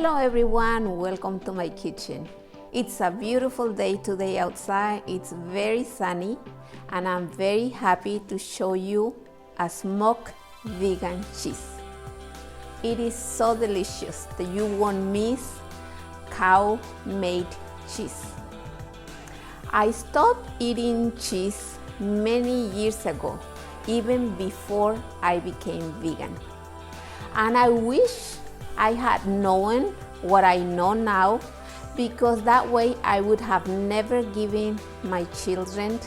Hello everyone, welcome to my kitchen. It's a beautiful day today outside. It's very sunny and I'm very happy to show you a smoked vegan cheese. It is so delicious that you won't miss cow-made cheese. I stopped eating cheese many years ago, even before I became vegan. And I wish I had known what I know now, because that way I would have never given my children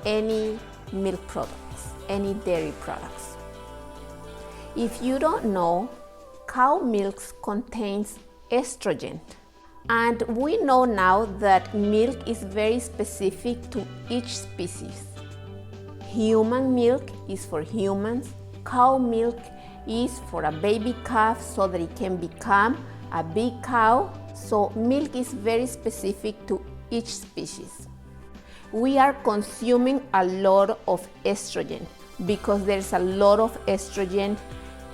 any milk products, any dairy products. If you don't know, cow milk contains estrogen. And we know now that milk is very specific to each species. Human milk is for humans, cow milk is for a baby calf so that it can become a big cow. So milk is very specific to each species. We are consuming a lot of estrogen because there's a lot of estrogen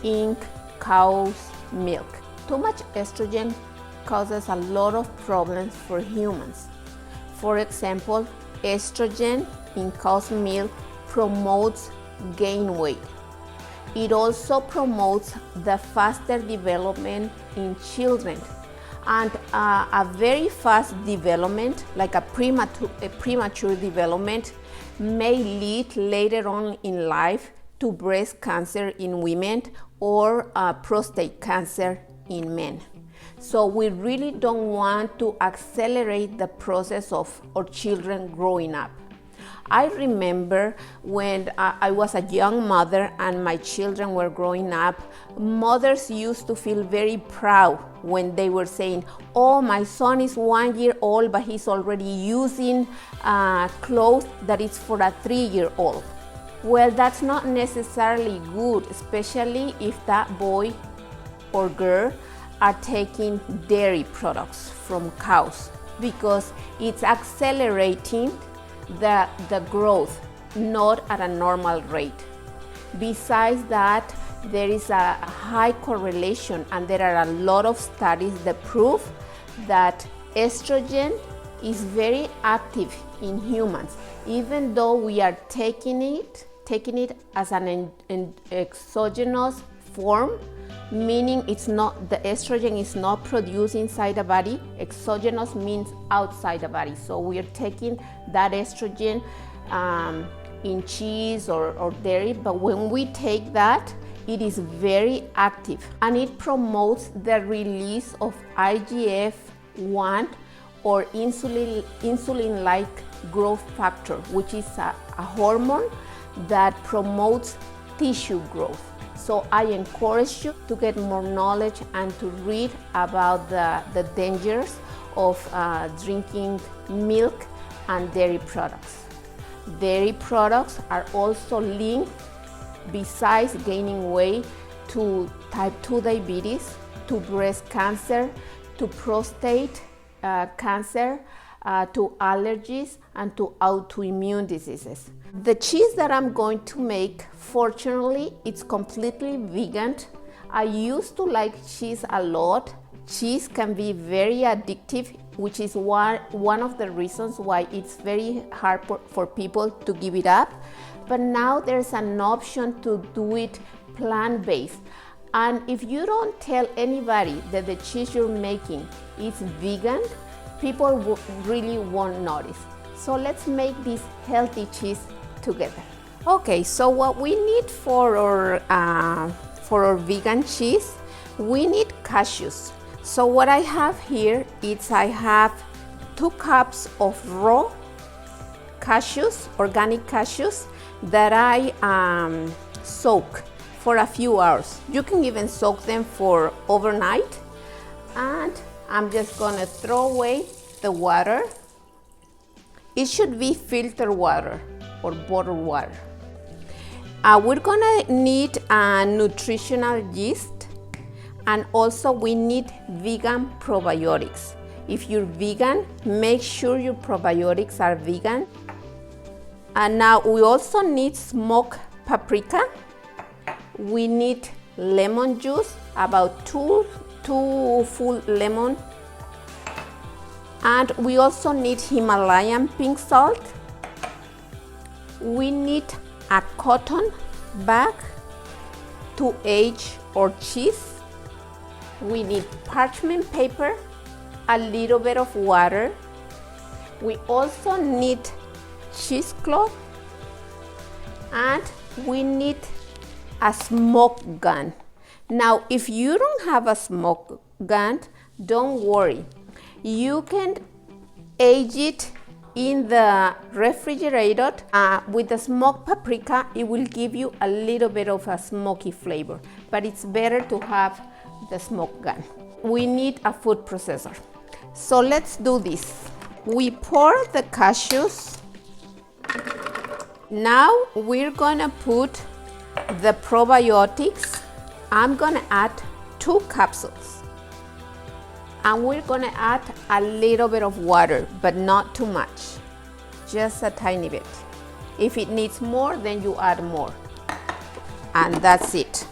in cow's milk. Too much estrogen causes a lot of problems for humans. For example, estrogen in cow's milk promotes gain weight. It also promotes the faster development in children, and a very fast development, like a premature development, may lead later on in life to breast cancer in women or prostate cancer in men. So we really don't want to accelerate the process of our children growing up. I remember when I was a young mother and my children were growing up, mothers used to feel very proud when they were saying, oh, my son is 1 year old, but he's already using clothes that is for a 3-year-old. Well, that's not necessarily good, especially if that boy or girl are taking dairy products from cows, because it's accelerating the growth, not at a normal rate. Besides that, there is a high correlation, and there are a lot of studies that prove that estrogen is very active in humans, even though we are taking it as an exogenous form, meaning it's not, the estrogen is not produced inside the body. Exogenous means outside the body. So we are taking that estrogen in cheese or dairy, but when we take that, it is very active and it promotes the release of IGF-1 or insulin-like growth factor, which is a hormone that promotes tissue growth. So I encourage you to get more knowledge and to read about the dangers of drinking milk and dairy products. Dairy products are also linked, besides gaining weight, to type 2 diabetes, to breast cancer, to prostate cancer, to allergies, and to autoimmune diseases. The cheese that I'm going to make, fortunately, it's completely vegan. I used to like cheese a lot. Cheese can be very addictive, which is one of the reasons why it's very hard for people to give it up. But now there's an option to do it plant-based. And if you don't tell anybody that the cheese you're making is vegan, people really won't notice. So let's make this healthy cheese together. Okay, so what we need for our vegan cheese, we need cashews. So what I have here is I have 2 cups of raw cashews, organic cashews, that I soak for a few hours. You can even soak them for overnight. And I'm just gonna throw away the water. It should be filtered water or bottled water. We're gonna need nutritional yeast, and also we need vegan probiotics. If you're vegan, make sure your probiotics are vegan. And now we also need smoked paprika. We need lemon juice, about 2 2 full lemon. And we also need Himalayan pink salt. We need a cotton bag to age our cheese. We need parchment paper, a little bit of water. We also need cheesecloth, and we need a smoke gun. Now, if you don't have a smoke gun, don't worry. You can age it in the refrigerator with the smoked paprika. It will give you a little bit of a smoky flavor, but it's better to have the smoke gun. We need a food processor. So let's do this. We pour the cashews. Now we're gonna put the probiotics. I'm gonna add 2 capsules. And we're gonna add a little bit of water, but not too much, just a tiny bit. If it needs more, then you add more. And that's it.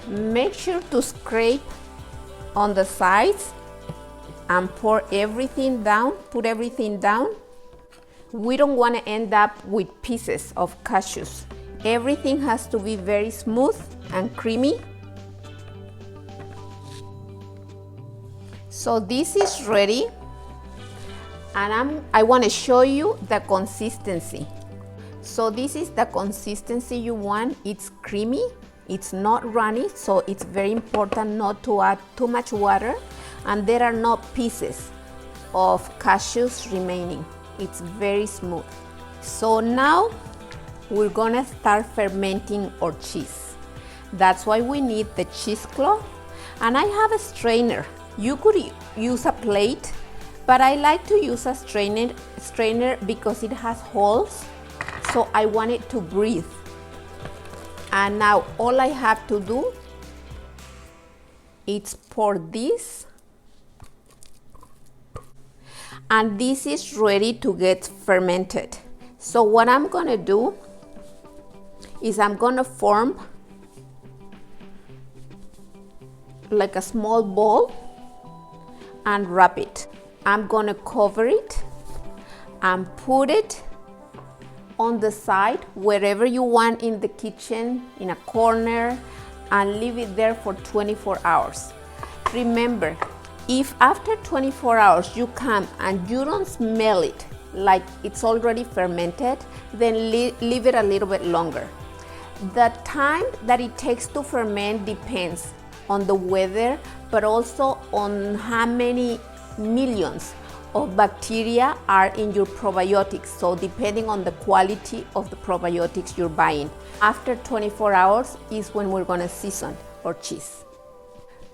Make sure to scrape on the sides and pour everything down, put everything down. We don't want to end up with pieces of cashews. Everything has to be very smooth and creamy. So this is ready, and I want to show you the consistency. So this is the consistency you want. It's creamy, it's not runny, so it's very important not to add too much water, and there are no pieces of cashews remaining. It's very smooth. So now we're gonna start fermenting our cheese. That's why we need the cheesecloth, and I have a strainer. You could use a plate, but I like to use a strainer because it has holes, so I want it to breathe. And now all I have to do is pour this, and this is ready to get fermented. So what I'm gonna do is I'm gonna form like a small ball and wrap it. I'm gonna cover it and put it on the side wherever you want in the kitchen, in a corner, and leave it there for 24 hours. Remember, if after 24 hours you come and you don't smell it like it's already fermented, then leave it a little bit longer. The time that it takes to ferment depends on the weather, but also on how many millions of bacteria are in your probiotics. So depending on the quality of the probiotics you're buying. After 24 hours is when we're gonna season our cheese.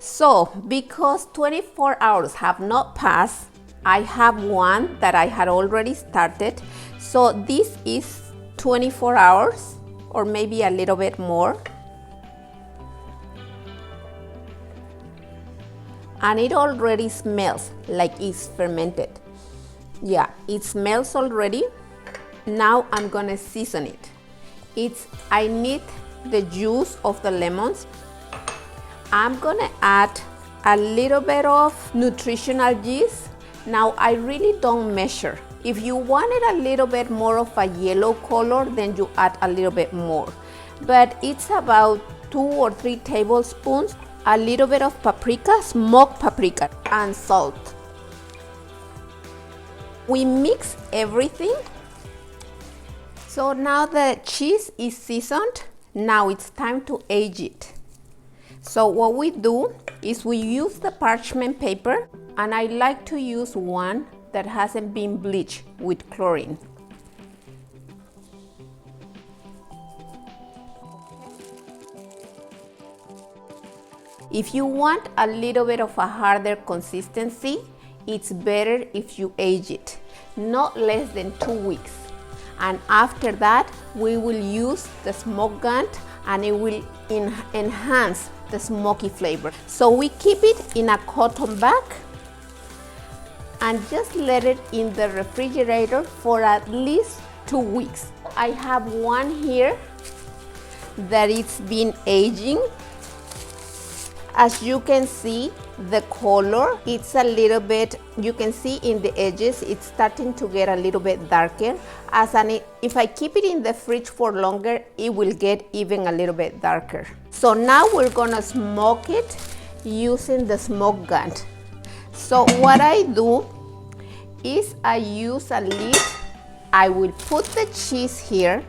So because 24 hours have not passed, I have one that I had already started. So this is 24 hours or maybe a little bit more. And it already smells like it's fermented. Yeah, it smells already. Now I'm gonna season it. I need the juice of the lemons. I'm gonna add a little bit of nutritional yeast. Now I really don't measure. If you wanted a little bit more of a yellow color, then you add a little bit more. But it's about 2 or 3 tablespoons. A little bit of paprika, smoked paprika, and salt. We mix everything. So now the cheese is seasoned. Now it's time to age it. So what we do is we use the parchment paper, and I like to use one that hasn't been bleached with chlorine. If you want a little bit of a harder consistency, it's better if you age it, not less than 2 weeks. And after that, we will use the smoke gun, and it will enhance the smoky flavor. So we keep it in a cotton bag and just let it in the refrigerator for at least 2 weeks. I have one here that it's been aging. As you can see, the color, it's a little bit, you can see in the edges, it's starting to get a little bit darker. If I keep it in the fridge for longer, it will get even a little bit darker. So now we're gonna smoke it using the smoke gun. So what I do is I use a lid. I will put the cheese here.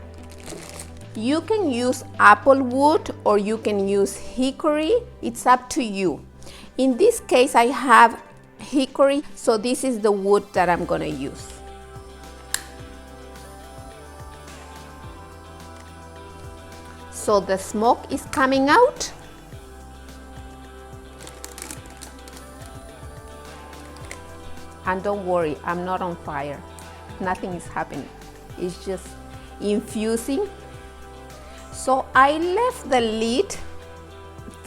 You can use apple wood or you can use hickory. It's up to you. In this case, I have hickory, so this is the wood that I'm gonna use. So the smoke is coming out. And don't worry, I'm not on fire. Nothing is happening. It's just infusing. So I left the lid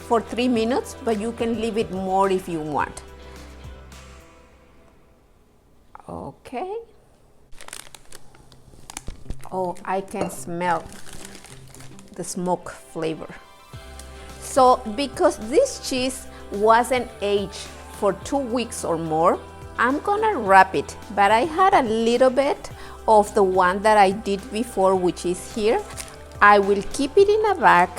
for 3 minutes, but you can leave it more if you want. Okay. Oh, I can smell the smoke flavor. So because this cheese wasn't aged for 2 weeks or more, I'm gonna wrap it, but I had a little bit of the one that I did before, which is here. I will keep it in a bag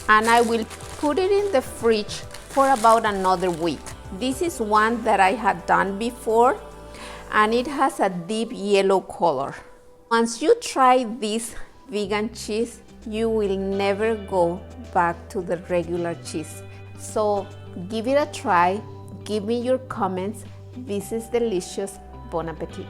and I will put it in the fridge for about another week. This is one that I had done before and it has a deep yellow color. Once you try this vegan cheese, you will never go back to the regular cheese. So give it a try, give me your comments. This is delicious. Bon appetit.